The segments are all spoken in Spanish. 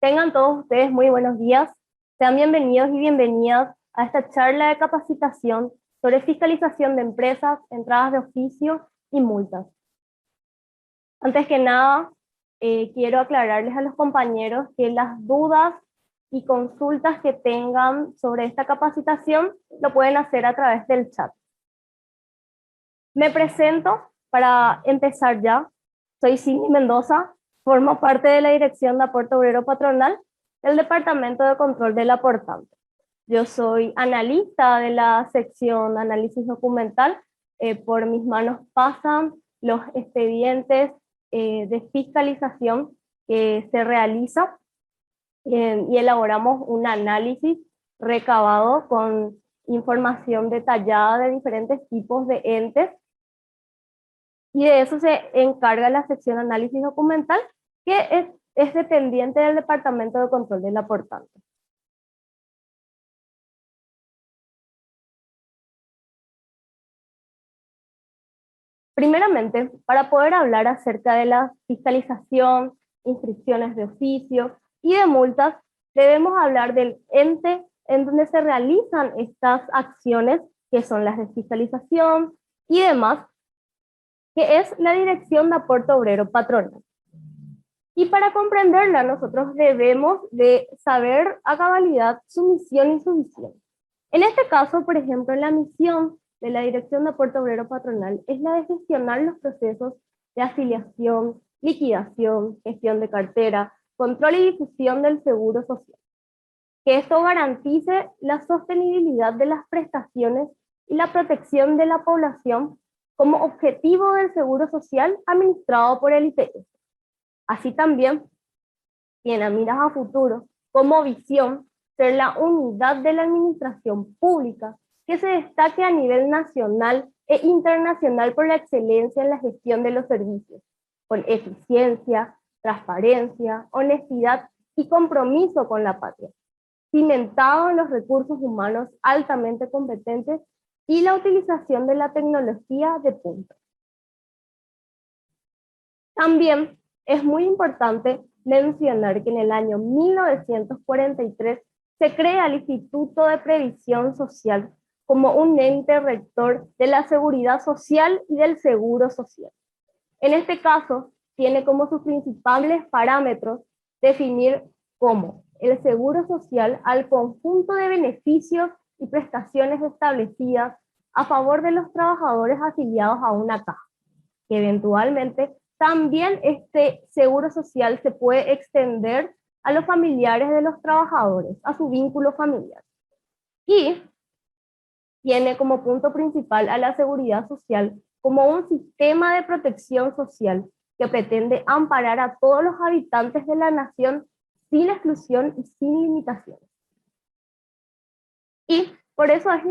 Tengan todos ustedes muy buenos días. Sean bienvenidos y bienvenidas a esta charla de capacitación sobre fiscalización de empresas, entradas de oficio y multas. Antes que nada, quiero aclararles a los compañeros que las dudas y consultas que tengan sobre esta capacitación lo pueden hacer a través del chat. Me presento para empezar ya. Soy Cindy Mendoza, formo parte de la Dirección de Aporte Obrero Patronal del Departamento de Control del Aportante. Yo soy analista de la sección Análisis Documental. Por mis manos pasan los expedientes de fiscalización que se realiza y elaboramos un análisis recabado con información detallada de diferentes tipos de entes. Y de eso se encarga la sección Análisis Documental, que es dependiente del Departamento de Control del Aportante. Primeramente, para poder hablar acerca de la fiscalización, inscripciones de oficio y de multas, debemos hablar del ente en donde se realizan estas acciones, que son las de fiscalización y demás, que es la Dirección de Aporte Obrero Patronal. Y para comprenderla, nosotros debemos de saber a cabalidad su misión y su visión. En este caso, por ejemplo, la misión de la Dirección de Aporte Obrero Patronal es la de gestionar los procesos de afiliación, liquidación, gestión de cartera, control y difusión del seguro social. Que esto garantice la sostenibilidad de las prestaciones y la protección de la población como objetivo del seguro social administrado por el IPS. Así también tiene miras a futuro como visión ser la unidad de la administración pública que se destaque a nivel nacional e internacional por la excelencia en la gestión de los servicios, con eficiencia, transparencia, honestidad y compromiso con la patria, cimentado en los recursos humanos altamente competentes y la utilización de la tecnología de punta. También es muy importante mencionar que en el año 1943 se crea el Instituto de Previsión Social como un ente rector de la seguridad social y del seguro social. En este caso, tiene como sus principales parámetros definir como el seguro social al conjunto de beneficios y prestaciones establecidas a favor de los trabajadores afiliados a una caja, que eventualmente también este seguro social se puede extender a los familiares de los trabajadores, a su vínculo familiar. Y tiene como punto principal a la seguridad social como un sistema de protección social que pretende amparar a todos los habitantes de la nación sin exclusión y sin limitaciones. Y por eso es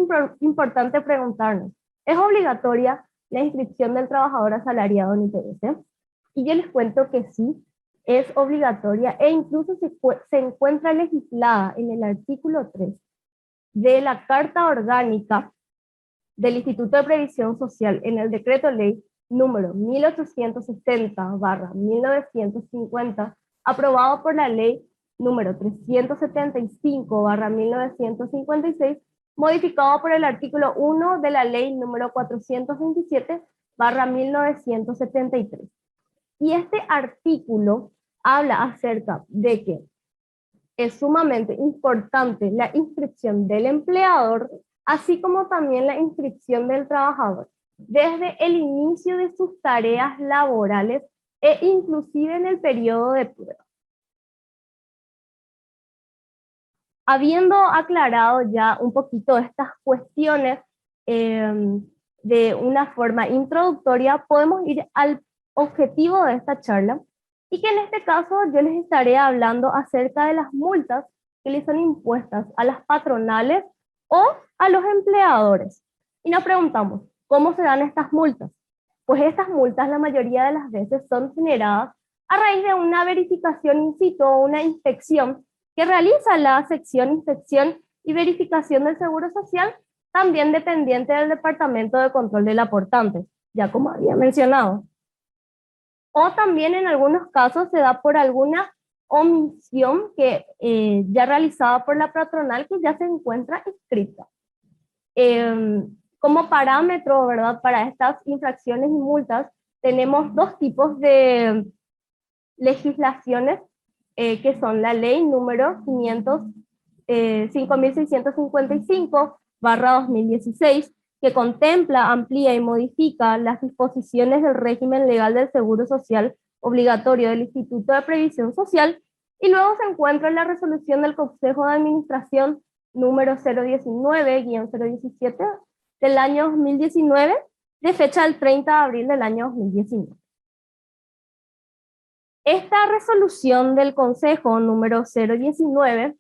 importante preguntarnos, ¿es obligatoria la inscripción del trabajador asalariado en IPS? Y yo les cuento que sí, es obligatoria e incluso se encuentra legislada en el artículo 3 de la Carta Orgánica del Instituto de Previsión Social en el Decreto Ley número 1870/1950, aprobado por la Ley número 375/1956, modificado por el artículo 1 de la Ley número 427/1973. Y este artículo habla acerca de que es sumamente importante la inscripción del empleador, así como también la inscripción del trabajador, desde el inicio de sus tareas laborales e inclusive en el periodo de prueba. Habiendo aclarado ya un poquito estas cuestiones de una forma introductoria, podemos ir al objetivo de esta charla, y que en este caso yo les estaré hablando acerca de las multas que les son impuestas a las patronales o a los empleadores. Y nos preguntamos, ¿cómo se dan estas multas? Pues estas multas la mayoría de las veces son generadas a raíz de una verificación in situ o una inspección que realiza la sección Inspección y Verificación del Seguro Social, también dependiente del Departamento de Control del Aportante, ya como había mencionado. O también en algunos casos se da por alguna omisión que ya realizada por la patronal que ya se encuentra escrita. Como parámetro, ¿verdad? Para estas infracciones y multas tenemos dos tipos de legislaciones que son la ley número 5655/2016, que contempla, amplía y modifica las disposiciones del régimen legal del Seguro Social obligatorio del Instituto de Previsión Social, y luego se encuentra la resolución del Consejo de Administración número 019-017 del año 2019, de fecha del 30 de abril del año 2019. Esta resolución del Consejo número 019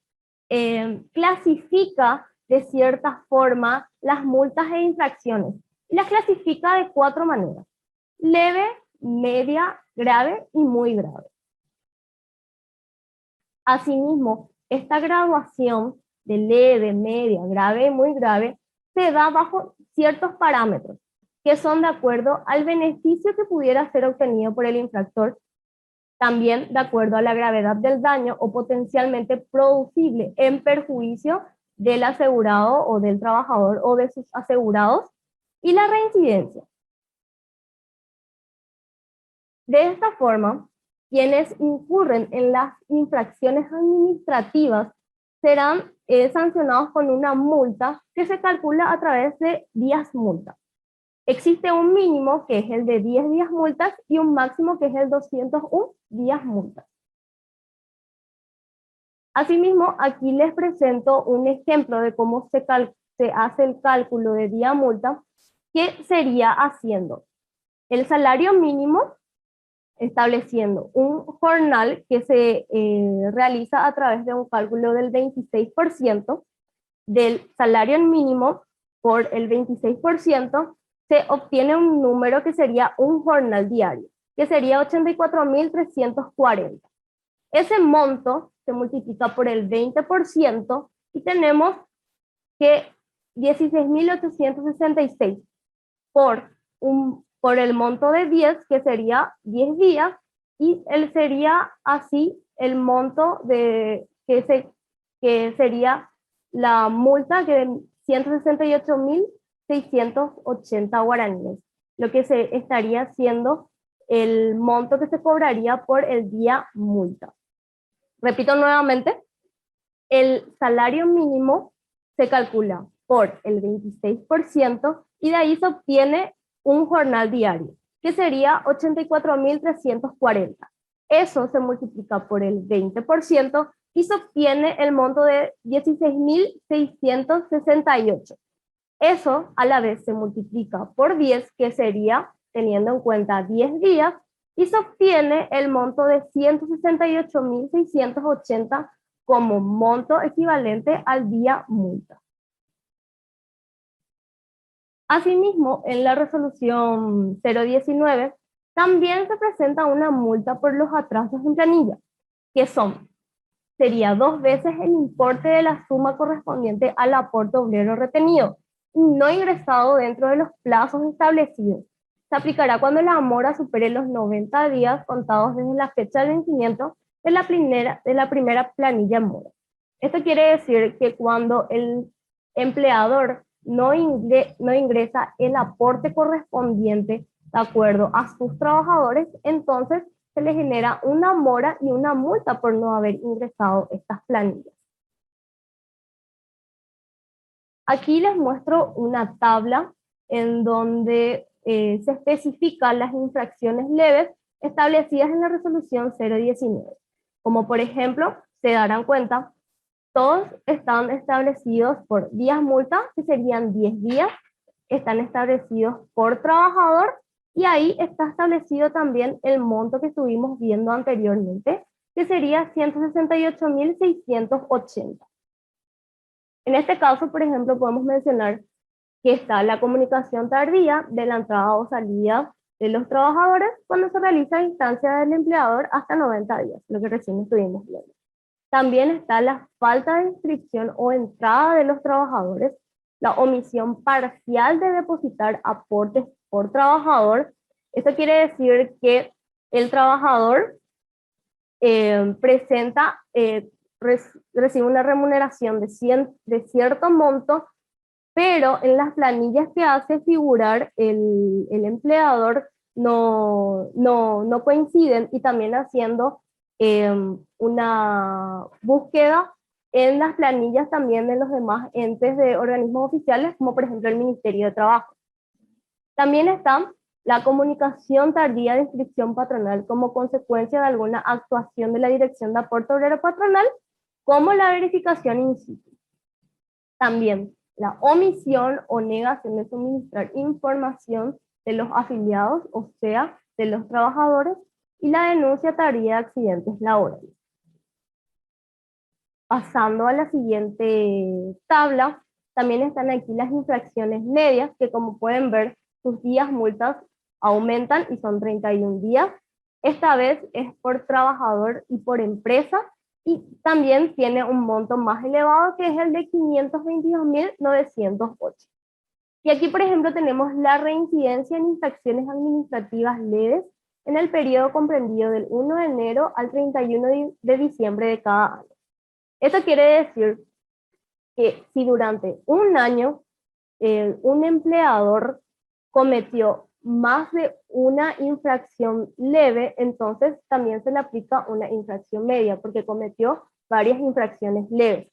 clasifica de cierta forma las multas e infracciones. Y las clasifica de 4 maneras: leve, media, grave y muy grave. Asimismo, esta graduación de leve, media, grave y muy grave se da bajo ciertos parámetros que son de acuerdo al beneficio que pudiera ser obtenido por el infractor, también de acuerdo a la gravedad del daño o potencialmente producible en perjuicio del asegurado o del trabajador o de sus asegurados, y la reincidencia. De esta forma, quienes incurren en las infracciones administrativas serán sancionados con una multa que se calcula a través de días multa. Existe un mínimo que es el de 10 días multas y un máximo que es el 201 días multas. Asimismo, aquí les presento un ejemplo de cómo se hace el cálculo de día multa, que sería haciendo el salario mínimo, estableciendo un jornal que se realiza a través de un cálculo del 26% del salario mínimo por el 26%, se obtiene un número que sería un jornal diario, que sería 84.340. Ese monto se multiplica por el 20% y tenemos que 16.866 por el monto de 10, que sería 10 días, y sería así el monto que sería la multa, que de 168.680 guaraníes, lo que se estaría haciendo el monto que se cobraría por el día multa. Repito nuevamente, el salario mínimo se calcula por el 26% y de ahí se obtiene un jornal diario, que sería 84.340. Eso se multiplica por el 20% y se obtiene el monto de 16.668. Eso a la vez se multiplica por 10, que sería, teniendo en cuenta 10 días, y se obtiene el monto de 168.680 como monto equivalente al día multa. Asimismo, en la resolución 019 también se presenta una multa por los atrasos en planilla, que sería 2 veces el importe de la suma correspondiente al aporte obrero retenido y no ingresado dentro de los plazos establecidos. Se aplicará cuando la mora supere los 90 días contados desde la fecha de vencimiento de la primera planilla en mora. Esto quiere decir que cuando el empleador no ingresa el aporte correspondiente de acuerdo a sus trabajadores, entonces se le genera una mora y una multa por no haber ingresado estas planillas. Aquí les muestro una tabla en donde se especifican las infracciones leves establecidas en la resolución 019. Como por ejemplo, se darán cuenta, todos están establecidos por días multa, que serían 10 días, están establecidos por trabajador, y ahí está establecido también el monto que estuvimos viendo anteriormente, que sería 168.680. En este caso, por ejemplo, podemos mencionar que está la comunicación tardía de la entrada o salida de los trabajadores cuando se realiza a instancia del empleador hasta 90 días, lo que recién estuvimos viendo. También está la falta de inscripción o entrada de los trabajadores, la omisión parcial de depositar aportes por trabajador. Esto quiere decir que el trabajador recibe una remuneración de cierto monto, pero en las planillas que hace figurar el empleador no coinciden, y también haciendo una búsqueda en las planillas también de los demás entes de organismos oficiales, como por ejemplo el Ministerio de Trabajo. También está la comunicación tardía de inscripción patronal como consecuencia de alguna actuación de la Dirección de Aporte Obrero Patronal, como la verificación in situ. También la omisión o negación de suministrar información de los afiliados, o sea, de los trabajadores, y la denuncia tardía de accidentes laborales. Pasando a la siguiente tabla, también están aquí las infracciones medias, que como pueden ver, sus días multas aumentan y son 31 días. Esta vez es por trabajador y por empresa, y también tiene un monto más elevado, que es el de 522.908. Y aquí, por ejemplo, tenemos la reincidencia en infracciones administrativas leves en el periodo comprendido del 1 de enero al 31 de diciembre de cada año. Esto quiere decir que si durante un año un empleador cometió más de una infracción leve, entonces también se le aplica una infracción media, porque cometió varias infracciones leves.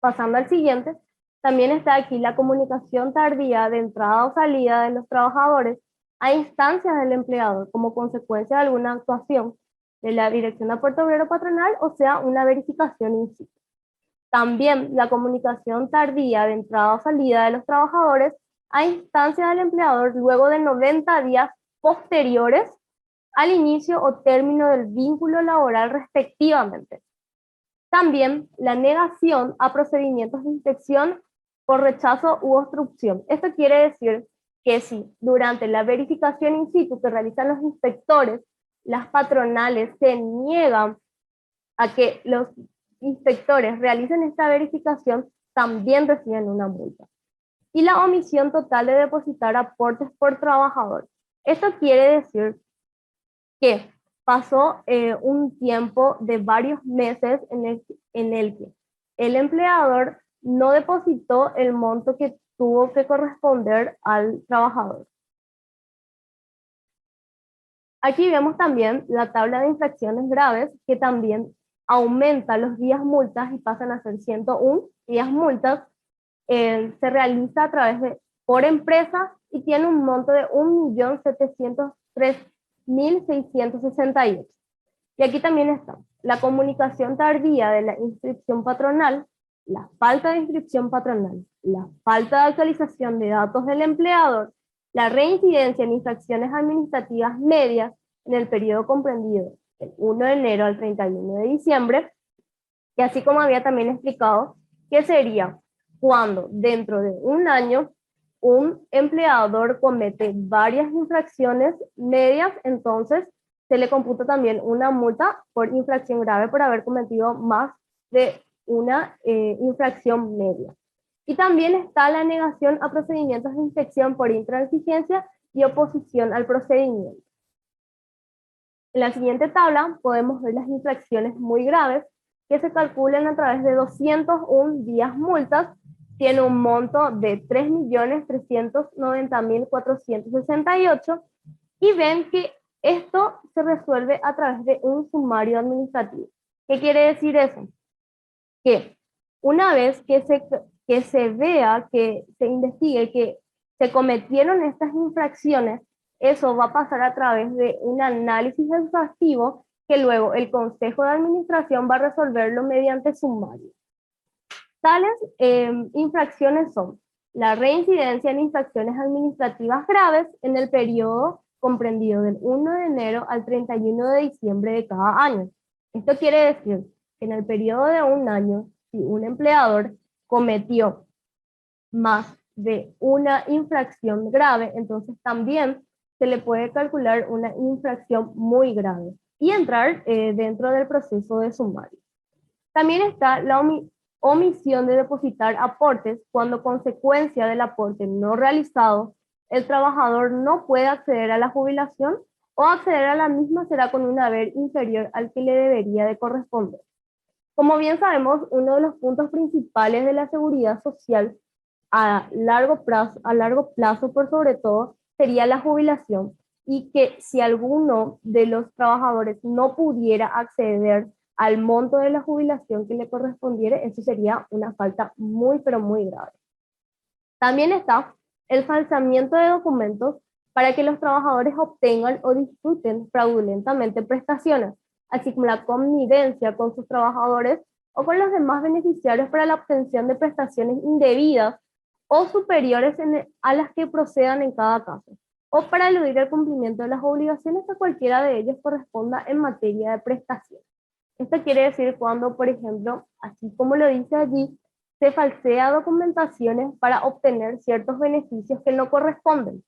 Pasando al siguiente, también está aquí la comunicación tardía de entrada o salida de los trabajadores a instancias del empleador como consecuencia de alguna actuación de la Dirección de Aporte Obrero Patronal, o sea, una verificación in situ. También la comunicación tardía de entrada o salida de los trabajadores a instancia del empleador luego de 90 días posteriores al inicio o término del vínculo laboral respectivamente. También la negación a procedimientos de inspección por rechazo u obstrucción. Esto quiere decir que si durante la verificación in situ que realizan los inspectores, las patronales se niegan a que los inspectores realicen esta verificación, también reciben una multa. Y la omisión total de depositar aportes por trabajador. Esto quiere decir que pasó un tiempo de varios meses en el que el empleador no depositó el monto que tuvo que corresponder al trabajador. Aquí vemos también la tabla de infracciones graves, que también aumenta los días multas y pasan a ser 101 días multas. Se realiza a través de por empresa y tiene un monto de 1.703.668. Y aquí también está la comunicación tardía de la inscripción patronal, la falta de inscripción patronal, la falta de actualización de datos del empleador, la reincidencia en infracciones administrativas medias en el periodo comprendido del 1 de enero al 31 de diciembre, y así como había también explicado, que sería cuando dentro de un año un empleador comete varias infracciones medias, entonces se le computa también una multa por infracción grave por haber cometido más de una infracción media. Y también está la negación a procedimientos de inspección por intransigencia y oposición al procedimiento. En la siguiente tabla podemos ver las infracciones muy graves, que se calculan a través de 201 días multas. Tiene un monto de 3.390.468, y ven que esto se resuelve a través de un sumario administrativo. ¿Qué quiere decir eso? Que una vez que se vea, que se investigue que se cometieron estas infracciones, eso va a pasar a través de un análisis exhaustivo que luego el Consejo de Administración va a resolverlo mediante sumario. Tales infracciones son la reincidencia en infracciones administrativas graves en el periodo comprendido del 1 de enero al 31 de diciembre de cada año. Esto quiere decir que en el periodo de un año, si un empleador cometió más de una infracción grave, entonces también se le puede calcular una infracción muy grave y entrar dentro del proceso de sumario. También está la omisión de depositar aportes cuando, consecuencia del aporte no realizado, el trabajador no puede acceder a la jubilación o acceder a la misma será con un haber inferior al que le debería de corresponder. Como bien sabemos, uno de los puntos principales de la seguridad social a largo plazo por sobre todo, sería la jubilación, y que si alguno de los trabajadores no pudiera acceder al monto de la jubilación que le correspondiera, eso sería una falta muy, pero muy grave. También está el falsamiento de documentos para que los trabajadores obtengan o disfruten fraudulentamente prestaciones, así como la connivencia con sus trabajadores o con los demás beneficiarios para la obtención de prestaciones indebidas o superiores a las que procedan en cada caso, o para eludir el cumplimiento de las obligaciones que cualquiera de ellos corresponda en materia de prestación. Esto quiere decir cuando, por ejemplo, así como lo dice allí, se falsea documentaciones para obtener ciertos beneficios que no corresponden.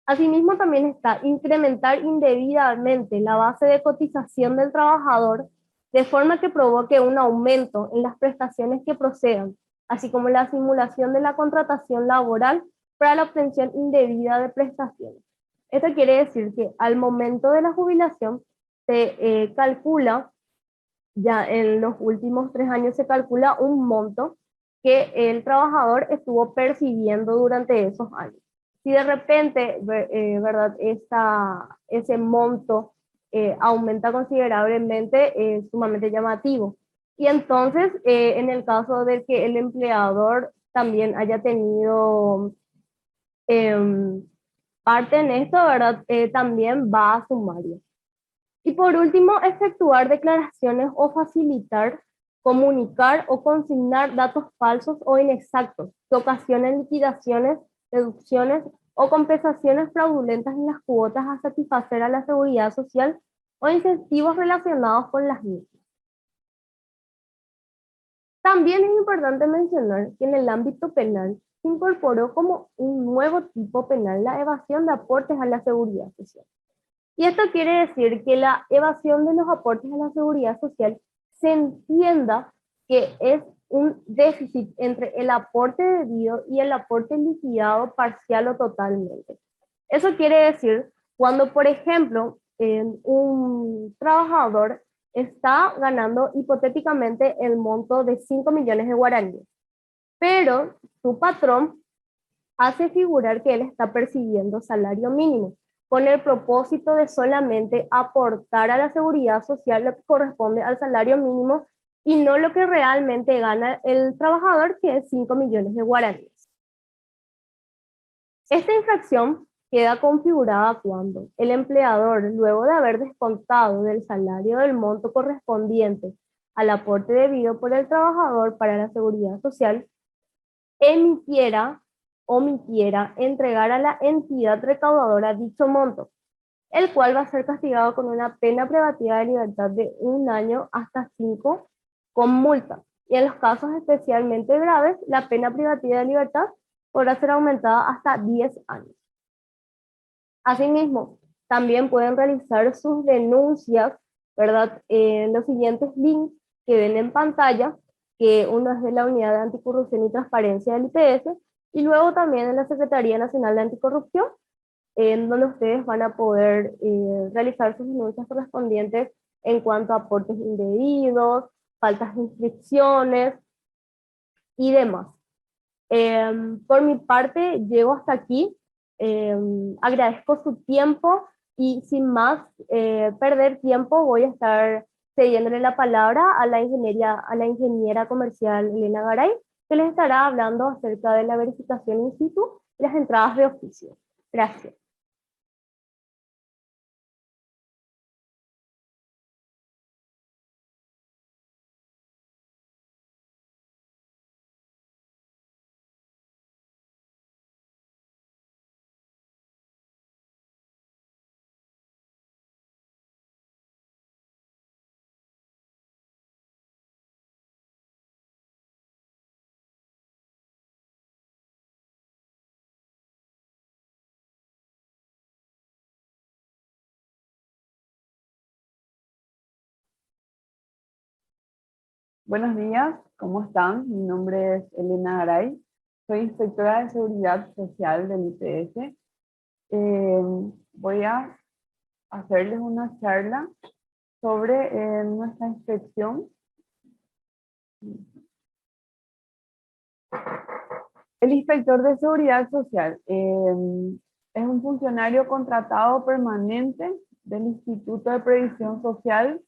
Asimismo, también está incrementar indebidamente la base de cotización del trabajador de forma que provoque un aumento en las prestaciones que procedan, así como la simulación de la contratación laboral para la obtención indebida de prestaciones. Esto quiere decir que al momento de la jubilación se calcula, ya en los últimos 3 años se calcula un monto que el trabajador estuvo percibiendo durante esos años. Si de repente, ¿verdad? Ese monto aumenta considerablemente, es sumamente llamativo. Y entonces, en el caso de que el empleador también haya tenido em, parte en esto, ¿verdad? También va a sumario. Y por último, efectuar declaraciones o facilitar, comunicar o consignar datos falsos o inexactos que ocasionen liquidaciones, deducciones o compensaciones fraudulentas en las cuotas a satisfacer a la seguridad social o incentivos relacionados con las mismas. También es importante mencionar que en el ámbito penal se incorporó como un nuevo tipo penal la evasión de aportes a la seguridad social. Y esto quiere decir que la evasión de los aportes a la seguridad social se entienda que es un déficit entre el aporte debido y el aporte liquidado parcial o totalmente. Eso quiere decir cuando, por ejemplo, un trabajador está ganando hipotéticamente el monto de 5 millones de guaraníes, pero su patrón hace figurar que él está percibiendo salario mínimo, con el propósito de solamente aportar a la seguridad social lo que corresponde al salario mínimo y no lo que realmente gana el trabajador, que es 5 millones de guaraníes. Esta infracción queda configurada cuando el empleador, luego de haber descontado del salario del monto correspondiente al aporte debido por el trabajador para la seguridad social, omitiera entregar a la entidad recaudadora dicho monto, el cual va a ser castigado con una pena privativa de libertad de 1 año hasta 5 con multa. Y en los casos especialmente graves, la pena privativa de libertad podrá ser aumentada hasta 10 años. Asimismo, también pueden realizar sus denuncias, ¿verdad? En los siguientes links que ven en pantalla, que uno es de la Unidad de Anticorrupción y Transparencia del IPS, y luego también en la Secretaría Nacional de Anticorrupción, en donde ustedes van a poder realizar sus denuncias correspondientes en cuanto a aportes indebidos, faltas de inscripciones y demás. Por mi parte, llego hasta aquí. Agradezco su tiempo y sin más perder tiempo, voy a estar cediéndole la palabra a la ingeniera comercial Elena Garay, que les estará hablando acerca de la verificación in situ y las entradas de oficio. Gracias. Buenos días, ¿cómo están? Mi nombre es Elena Garay, soy inspectora de Seguridad Social del IPS. voy a hacerles una charla sobre nuestra inspección. El inspector de seguridad social es un funcionario contratado permanente del Instituto de Previsión Social,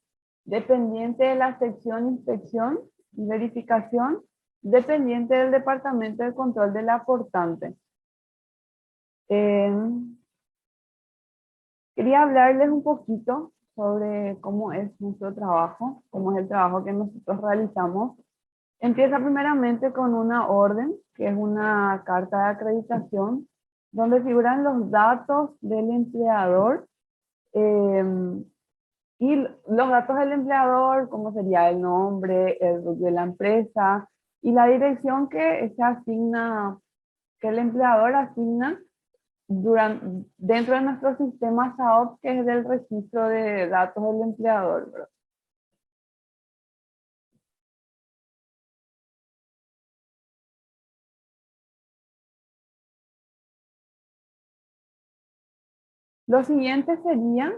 dependiente de la sección Inspección y Verificación, dependiente del Departamento de Control del Aportante. Quería hablarles un poquito sobre cómo es nuestro trabajo, cómo es el trabajo que nosotros realizamos. Empieza primeramente con una orden, que es una carta de acreditación, donde figuran los datos del empleador y los datos del empleador, como sería el nombre, el RUT de la empresa y la dirección que se asigna, que el empleador asigna dentro de nuestro sistema SAOP, que es del registro de datos del empleador, ¿verdad? Lo siguiente sería,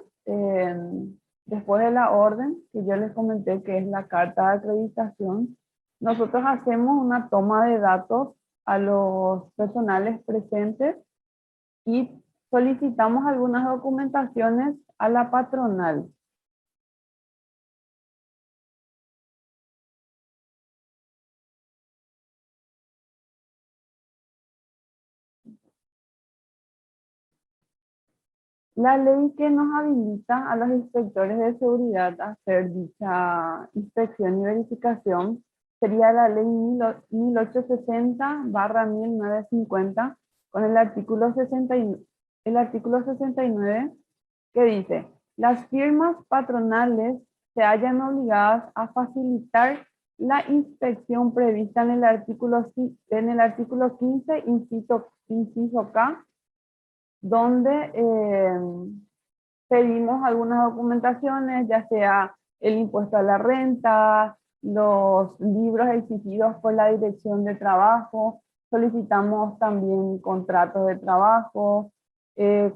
después de la orden que yo les comenté, que es la carta de acreditación, nosotros hacemos una toma de datos a los personales presentes y solicitamos algunas documentaciones a la patronal. La ley que nos habilita a los inspectores de seguridad a hacer dicha inspección y verificación sería la ley 1860/1950, con el artículo 69, que dice: las firmas patronales se hallan obligadas a facilitar la inspección prevista en el artículo 15, inciso K, donde pedimos algunas documentaciones, ya sea el impuesto a la renta, los libros exigidos por la dirección de trabajo, solicitamos también contratos de trabajo de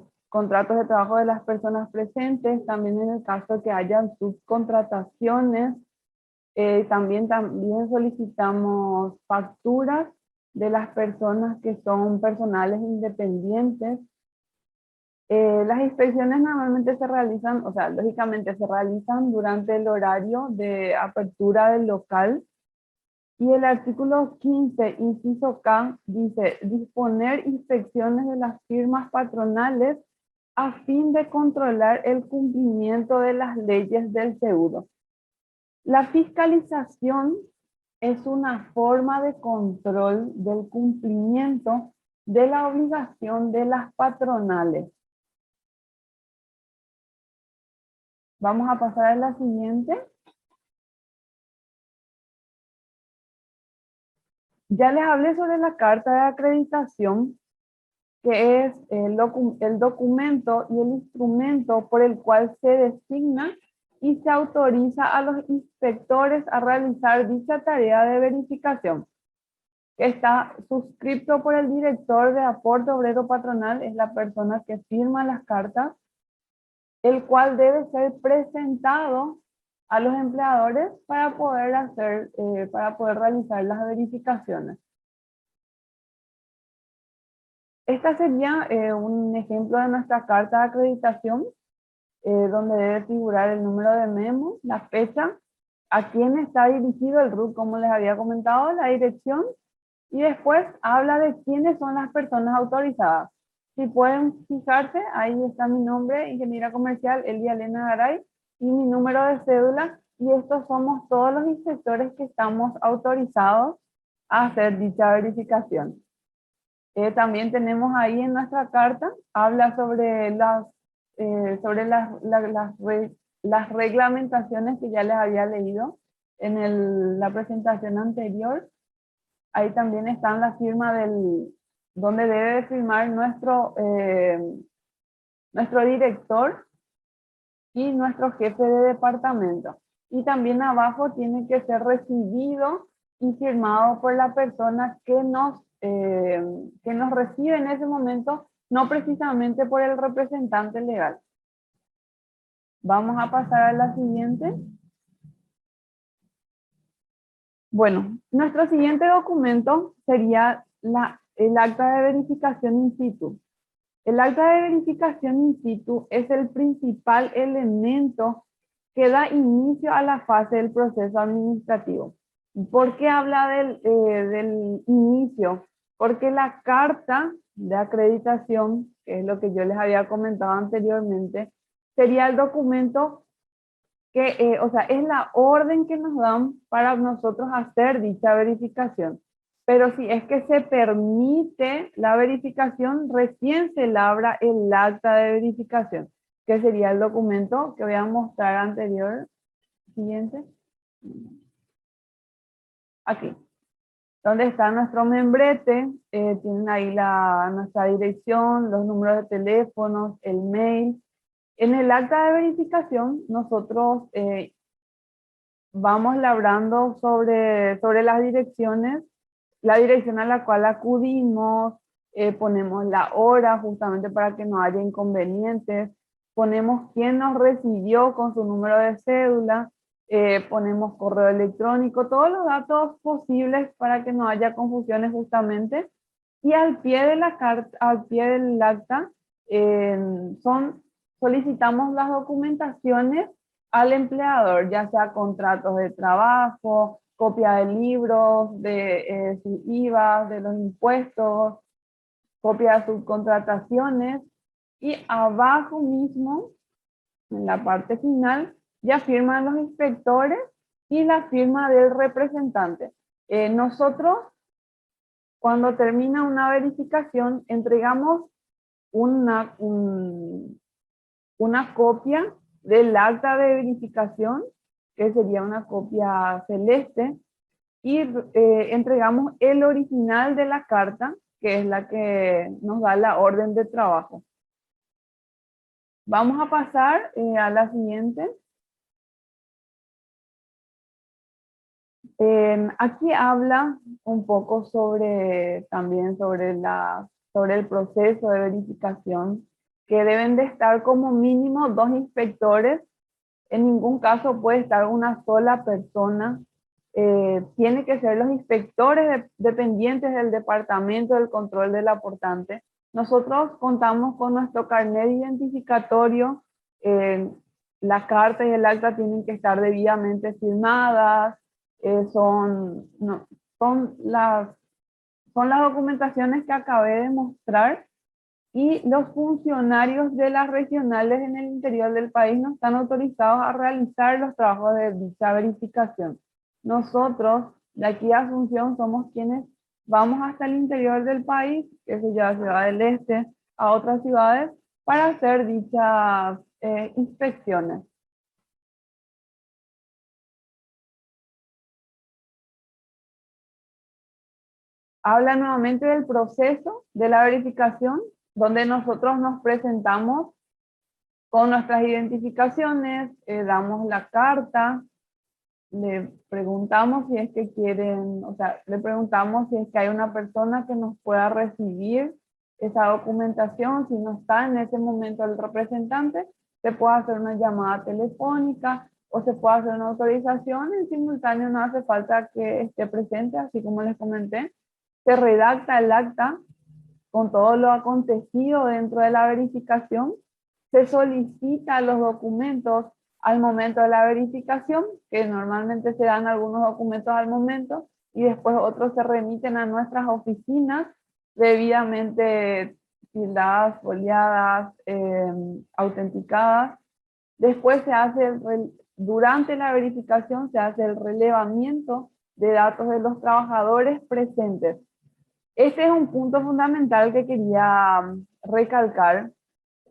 las personas presentes, también en el caso que hayan subcontrataciones, también solicitamos facturas de las personas que son personales independientes. Las inspecciones normalmente se realizan, o sea, lógicamente se realizan durante el horario de apertura del local. Y el artículo 15, inciso K, dice: disponer inspecciones de las firmas patronales a fin de controlar el cumplimiento de las leyes del seguro. La fiscalización es una forma de control del cumplimiento de la obligación de las patronales. Vamos a pasar a la siguiente. Ya les hablé sobre la carta de acreditación, que es el documento y el instrumento por el cual se designa y se autoriza a los inspectores a realizar dicha tarea de verificación. Está suscrito por el director de aporte obrero patronal, es la persona que firma las cartas, el cual debe ser presentado a los empleadores para poder realizar las verificaciones. Esta sería un ejemplo de nuestra carta de acreditación, donde debe figurar el número de memo, la fecha, a quién está dirigido el RUT, como les había comentado, la dirección, y después habla de quiénes son las personas autorizadas. Si pueden fijarse, ahí está mi nombre, ingeniera comercial Elia Elena Garay, y mi número de cédula, y estos somos todos los inspectores que estamos autorizados a hacer dicha verificación. También tenemos ahí en nuestra carta, habla sobre las reglamentaciones que ya les había leído en la presentación anterior. Ahí también están la firma donde debe firmar nuestro director y nuestro jefe de departamento. Y también abajo tiene que ser recibido y firmado por la persona que nos recibe en ese momento no precisamente por el representante legal. Vamos a pasar a la siguiente. Bueno, nuestro siguiente documento sería el acta de verificación in situ. El acta de verificación in situ es el principal elemento que da inicio a la fase del proceso administrativo. ¿Por qué habla del inicio? Porque la carta de acreditación, que es lo que yo les había comentado anteriormente, sería el documento que, o sea, es la orden que nos dan para nosotros hacer dicha verificación. Pero si es que se permite la verificación, recién se labra el acta de verificación, que sería el documento que voy a mostrar anterior. Siguiente. Aquí. Donde está nuestro membrete, tienen ahí nuestra dirección, los números de teléfonos, el mail. En el acta de verificación, nosotros vamos labrando sobre las direcciones, la dirección a la cual acudimos, ponemos la hora justamente para que no haya inconvenientes, ponemos quién nos recibió con su número de cédula, ponemos correo electrónico, todos los datos posibles para que no haya confusiones justamente. Y al pie de la carta, al pie del acta, solicitamos las documentaciones al empleador, ya sea contratos de trabajo, copia de libros, de sus IVA, de los impuestos, copia de subcontrataciones, y abajo mismo, en la parte final, ya firman los inspectores y la firma del representante. Nosotros, cuando termina una verificación, entregamos una copia del acta de verificación, que sería una copia celeste, y entregamos el original de la carta, que es la que nos da la orden de trabajo. Vamos a pasar a la siguiente. Aquí habla un poco también sobre el proceso de verificación, que deben de estar como mínimo 2 inspectores. En ningún caso puede estar una sola persona. Tiene que ser los inspectores dependientes del Departamento del Control del Aportante. Nosotros contamos con nuestro carnet identificatorio. La carta y el acta tienen que estar debidamente firmadas. Son las documentaciones que acabé de mostrar, y los funcionarios de las regionales en el interior del país no están autorizados a realizar los trabajos de dicha verificación. Nosotros, de aquí a Asunción, somos quienes vamos hasta el interior del país, que se llama Ciudad del Este, a otras ciudades, para hacer dichas inspecciones. Habla nuevamente del proceso de la verificación, donde nosotros nos presentamos con nuestras identificaciones, damos la carta, le preguntamos si es que quieren, o sea, le preguntamos si es que hay una persona que nos pueda recibir esa documentación. Si no está en ese momento el representante, se puede hacer una llamada telefónica o se puede hacer una autorización en simultáneo, no hace falta que esté presente, así como les comenté. Se redacta el acta con todo lo acontecido dentro de la verificación, se solicita los documentos al momento de la verificación, que normalmente se dan algunos documentos al momento, y después otros se remiten a nuestras oficinas, debidamente tildadas, foliadas, autenticadas. Después durante la verificación se hace el relevamiento de datos de los trabajadores presentes. Este es un punto fundamental que quería recalcar: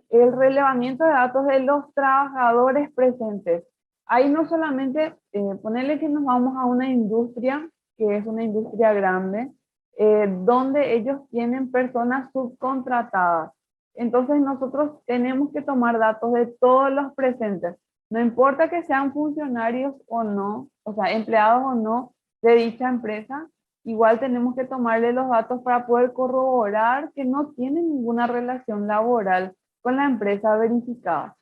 el relevamiento de datos de los trabajadores presentes. Ahí no solamente, ponerle que nos vamos a una industria, que es una industria grande, donde ellos tienen personas subcontratadas. Entonces nosotros tenemos que tomar datos de todos los presentes. No importa que sean funcionarios o no, o sea, empleados o no de dicha empresa, igual tenemos que tomarle los datos para poder corroborar que no tiene ninguna relación laboral con la empresa verificada.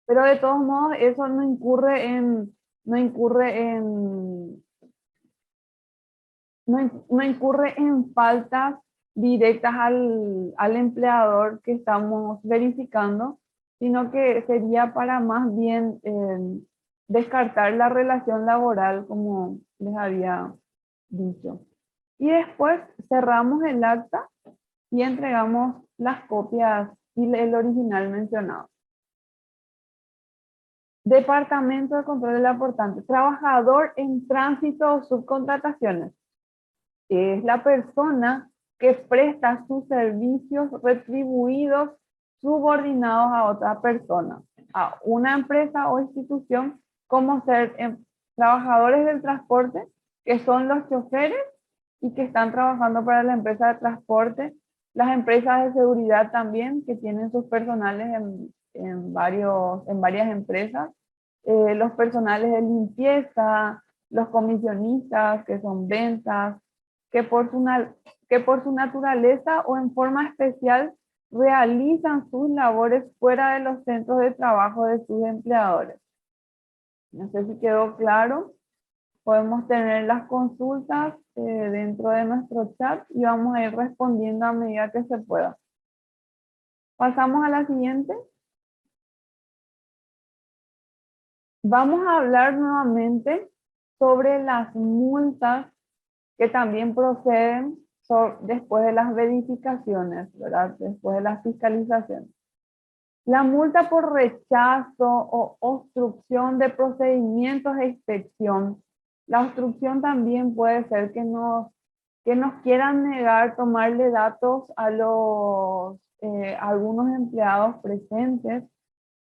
Pero de todos modos, eso no incurre en faltas directas al empleador que estamos verificando, sino que sería para más bien descartar la relación laboral, como les había dicho. Y después cerramos el acta y entregamos las copias y el original mencionado. Departamento de Control del Aportante. Trabajador en tránsito o subcontrataciones. Es la persona que presta sus servicios retribuidos subordinados a otra persona, a una empresa o institución, como ser trabajadores del transporte, que son los choferes y que están trabajando para la empresa de transporte, las empresas de seguridad también, que tienen sus personales en varias empresas, los personales de limpieza, los comisionistas, que son ventas, que por su naturaleza o en forma especial realizan sus labores fuera de los centros de trabajo de sus empleadores. No sé si quedó claro. Podemos tener las consultas dentro de nuestro chat y vamos a ir respondiendo a medida que se pueda. Pasamos a la siguiente. Vamos a hablar nuevamente sobre las multas que también proceden después de las verificaciones, ¿verdad? Después de las fiscalizaciones. La multa por rechazo o obstrucción de procedimientos de inspección. La obstrucción también puede ser que nos quieran negar tomarle datos a algunos empleados presentes.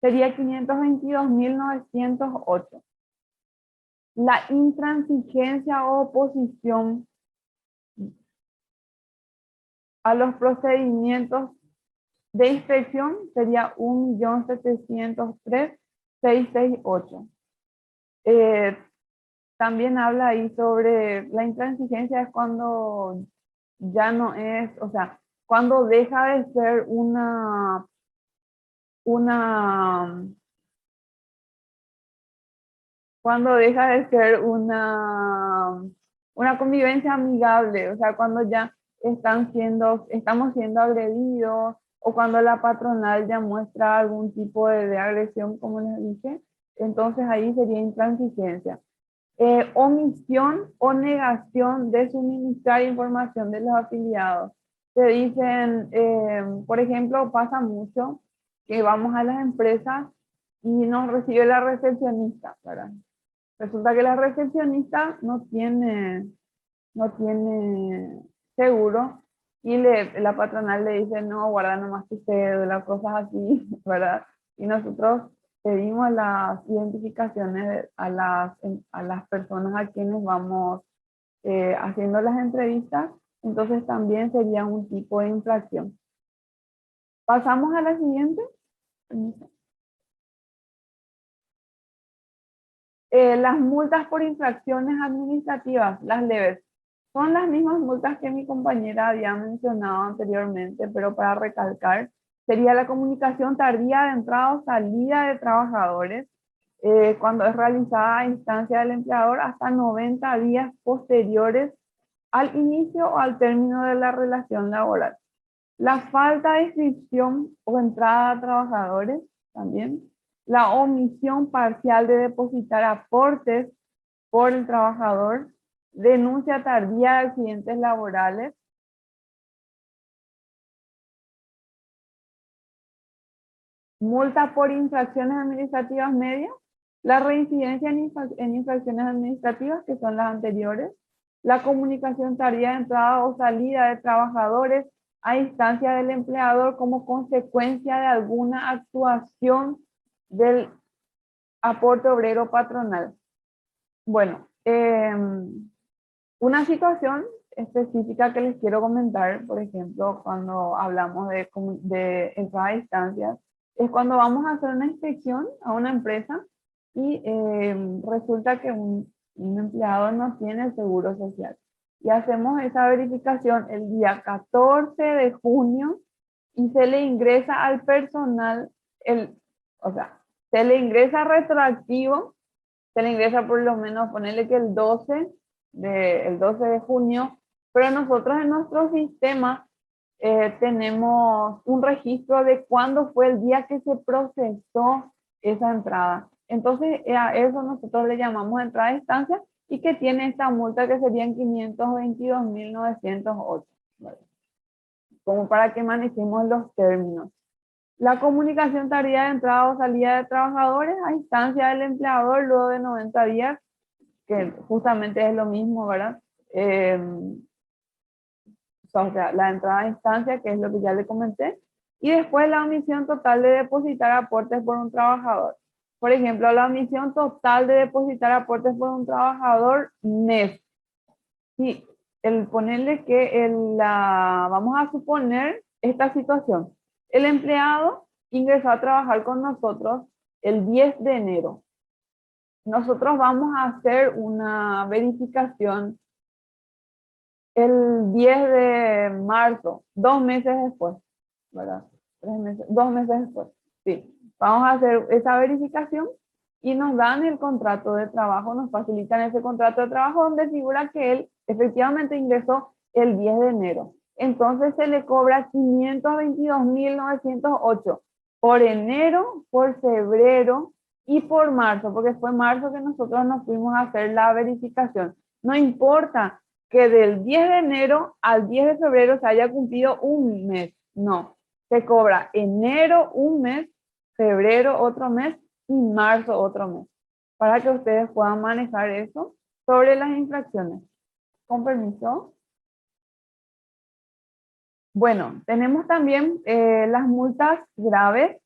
Sería 522.908. La intransigencia o oposición a los procedimientos de inspección sería 1.703.668. También habla ahí sobre la intransigencia, es cuando ya no es, o sea, cuando deja de ser cuando deja de ser una convivencia amigable, o sea, cuando ya estamos siendo agredidos, o cuando la patronal ya muestra algún tipo de agresión, como les dije, entonces ahí sería intransigencia. Omisión o negación de suministrar información de los afiliados. Se dicen, por ejemplo, pasa mucho que vamos a las empresas y nos recibe la recepcionista, ¿verdad? Resulta que la recepcionista no tiene seguro y la patronal le dice, no, guarda nomás tu cédula, cosas así, ¿verdad? Y nosotros pedimos las identificaciones a las personas a quienes vamos haciendo las entrevistas, entonces también sería un tipo de infracción. Pasamos a la siguiente. Las multas por infracciones administrativas, las leves, son las mismas multas que mi compañera había mencionado anteriormente, pero para recalcar, sería la comunicación tardía de entrada o salida de trabajadores, cuando es realizada a instancia del empleador hasta 90 días posteriores al inicio o al término de la relación laboral. La falta de inscripción o entrada a trabajadores también. La omisión parcial de depositar aportes por el trabajador. Denuncia tardía de accidentes laborales. Multa por infracciones administrativas medias. La reincidencia en infracciones administrativas, que son las anteriores. La comunicación tardía de entrada o salida de trabajadores a instancia del empleador como consecuencia de alguna actuación del aporte obrero patronal. Bueno, una situación específica que les quiero comentar, por ejemplo, cuando hablamos de entrada a instancias, es cuando vamos a hacer una inspección a una empresa y resulta que un empleado no tiene el seguro social. y hacemos esa verificación el día 14 de junio y se le ingresa al personal, o sea, se le ingresa retroactivo, se le ingresa por lo menos, ponerle que el 12 de junio, pero nosotros en nuestro sistema tenemos un registro de cuándo fue el día que se procesó esa entrada. Entonces, a eso nosotros le llamamos entrada de instancia y que tiene esta multa que serían 522.908, ¿vale? Como para que manejemos los términos. La comunicación tardía de entrada o salida de trabajadores a instancia del empleador luego de 90 días, que justamente es lo mismo, ¿verdad? O sea, la entrada a instancia, que es lo que ya le comenté, y después la omisión total de depositar aportes por un trabajador. Por ejemplo, la omisión total de depositar aportes por un trabajador mes. Sí, el ponerle que vamos a suponer esta situación. El empleado ingresó a trabajar con nosotros el 10 de enero. Nosotros vamos a hacer una verificación el 10 de marzo, 2 meses después, ¿verdad? 3 meses, 2 meses después. Sí, vamos a hacer esa verificación y nos dan el contrato de trabajo, nos facilitan ese contrato de trabajo donde figura que él efectivamente ingresó el 10 de enero. Entonces se le cobra 522.908 por enero, por febrero y por marzo, porque fue marzo que nosotros nos fuimos a hacer la verificación. No importa que del 10 de enero al 10 de febrero se haya cumplido un mes. No, se cobra enero un mes, febrero otro mes y marzo otro mes, para que ustedes puedan manejar eso sobre las infracciones. Con permiso. Bueno, tenemos también las multas graves,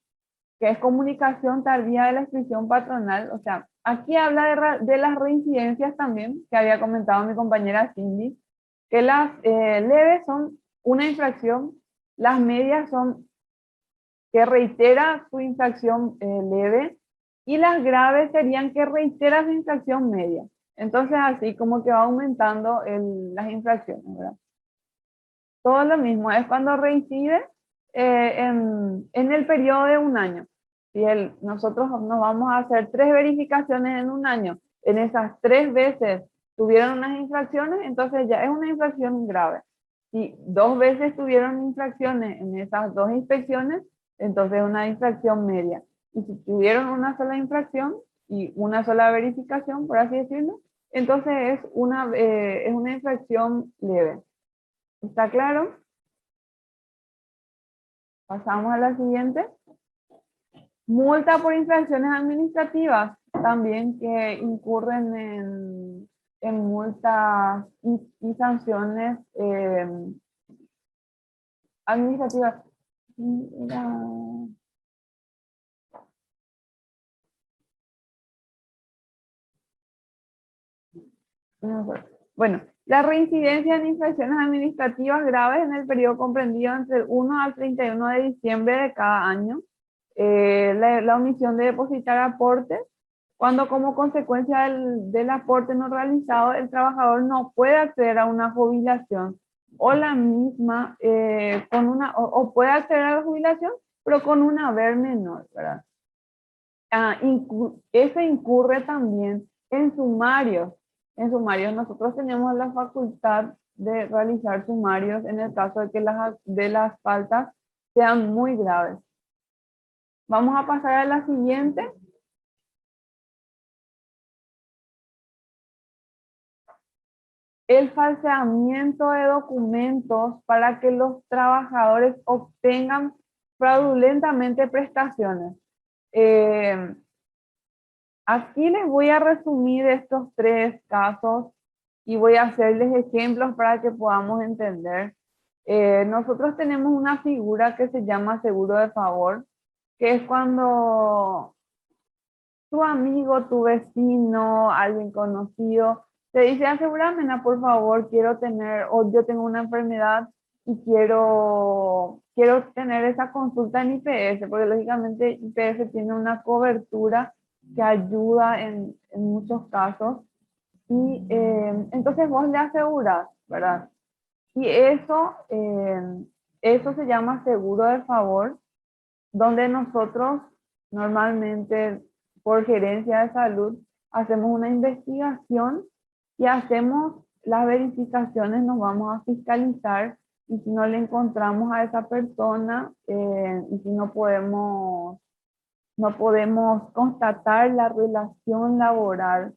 que es comunicación tardía de la inscripción patronal. O sea, aquí habla de las reincidencias también, que había comentado mi compañera Cindy, que las leves son una infracción, las medias son que reitera su infracción leve, y las graves serían que reitera su infracción media. Entonces, así como que va aumentando las infracciones, ¿verdad? Todo lo mismo, es cuando reincide en el periodo de un año. Si nosotros nos vamos a hacer 3 verificaciones en un año, en esas 3 veces tuvieron unas infracciones, entonces ya es una infracción grave. Si 2 veces tuvieron infracciones en esas 2 inspecciones, entonces es una infracción media. Y si tuvieron una sola infracción y una sola verificación, por así decirlo, entonces es una infracción leve. ¿Está claro? Pasamos a la siguiente. Multa por infracciones administrativas, también que incurren en multas y sanciones administrativas. Bueno, la reincidencia en infracciones administrativas graves en el periodo comprendido entre el 1 al 31 de diciembre de cada año. La omisión de depositar aportes, cuando como consecuencia del aporte no realizado, el trabajador no puede acceder a una jubilación o la misma, o puede acceder a la jubilación, pero con un haber menor, ¿verdad? Eso incurre también en sumarios. En sumarios nosotros tenemos la facultad de realizar sumarios en el caso de que las faltas sean muy graves. Vamos a pasar a la siguiente. El falseamiento de documentos para que los trabajadores obtengan fraudulentamente prestaciones. Aquí les voy a resumir estos 3 casos y voy a hacerles ejemplos para que podamos entender. Nosotros tenemos una figura que se llama seguro de favor, que es cuando tu amigo, tu vecino, alguien conocido, te dice, asegúrame, por favor, quiero tener, o yo tengo una enfermedad y quiero tener esa consulta en IPS, porque lógicamente IPS tiene una cobertura que ayuda en muchos casos. Y entonces vos le aseguras, ¿verdad? Y eso se llama seguro de favor, donde nosotros normalmente por gerencia de salud hacemos una investigación y hacemos las verificaciones, nos vamos a fiscalizar y si no le encontramos a esa persona y si no podemos constatar la relación laboral,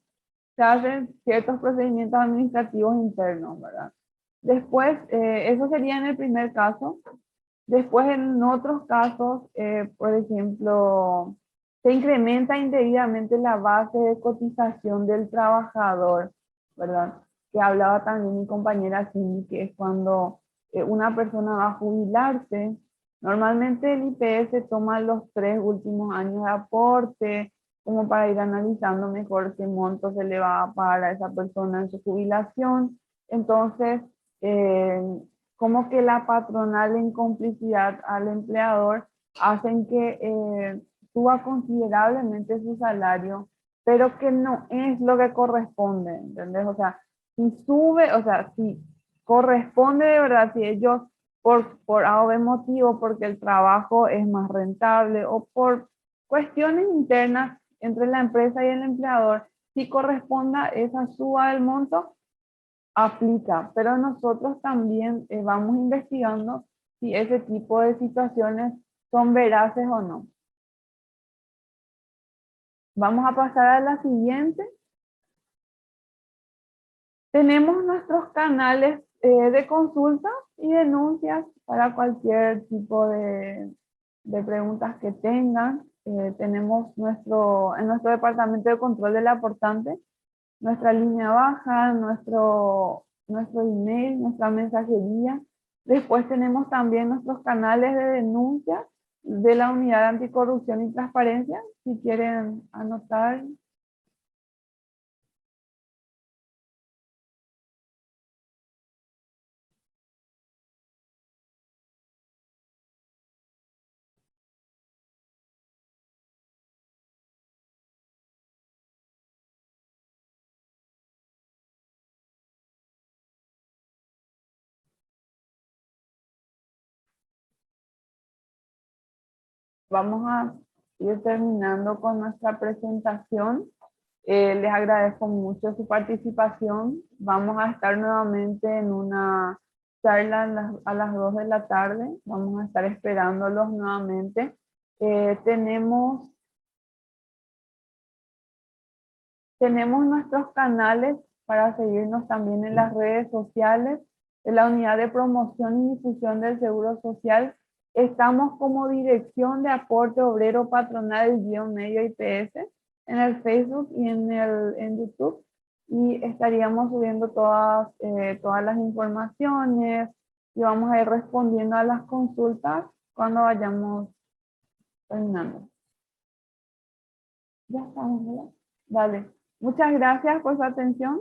se hacen ciertos procedimientos administrativos internos, ¿verdad? Después, eso sería en el primer caso. Después, en otros casos, por ejemplo, se incrementa indebidamente la base de cotización del trabajador, ¿verdad? Que hablaba también mi compañera Cindy, que es cuando una persona va a jubilarse. Normalmente el IPS toma los 3 últimos años de aporte, como para ir analizando mejor qué monto se le va a pagar a esa persona en su jubilación. Entonces, eh, como que la patronal en complicidad al empleador hacen que suba considerablemente su salario, pero que no es lo que corresponde, ¿entendés? O sea, si sube, o sea, si corresponde de verdad, si ellos por A o B motivo, porque el trabajo es más rentable o por cuestiones internas entre la empresa y el empleador, si corresponda esa suba del monto, aplica, pero nosotros también vamos investigando si ese tipo de situaciones son veraces o no. Vamos a pasar a la siguiente. Tenemos nuestros canales de consulta y denuncias para cualquier tipo de preguntas que tengan. Tenemos en nuestro departamento de control del aportante nuestra línea baja, nuestro email, nuestra mensajería. Después tenemos también nuestros canales de denuncia de la Unidad de Anticorrupción y Transparencia, si quieren anotar. Vamos a ir terminando con nuestra presentación. Les agradezco mucho su participación. Vamos a estar nuevamente en una charla a las 2 de la tarde. Vamos a estar esperándolos nuevamente. Tenemos nuestros canales para seguirnos también en las redes sociales de la Unidad de Promoción y Difusión del Seguro Social. Estamos como Dirección de Aporte Obrero Patronal Medio IPS en el Facebook y en YouTube. Y estaríamos subiendo todas las informaciones y vamos a ir respondiendo a las consultas cuando vayamos terminando. Ya estamos, ¿verdad? Dale. Muchas gracias por su atención.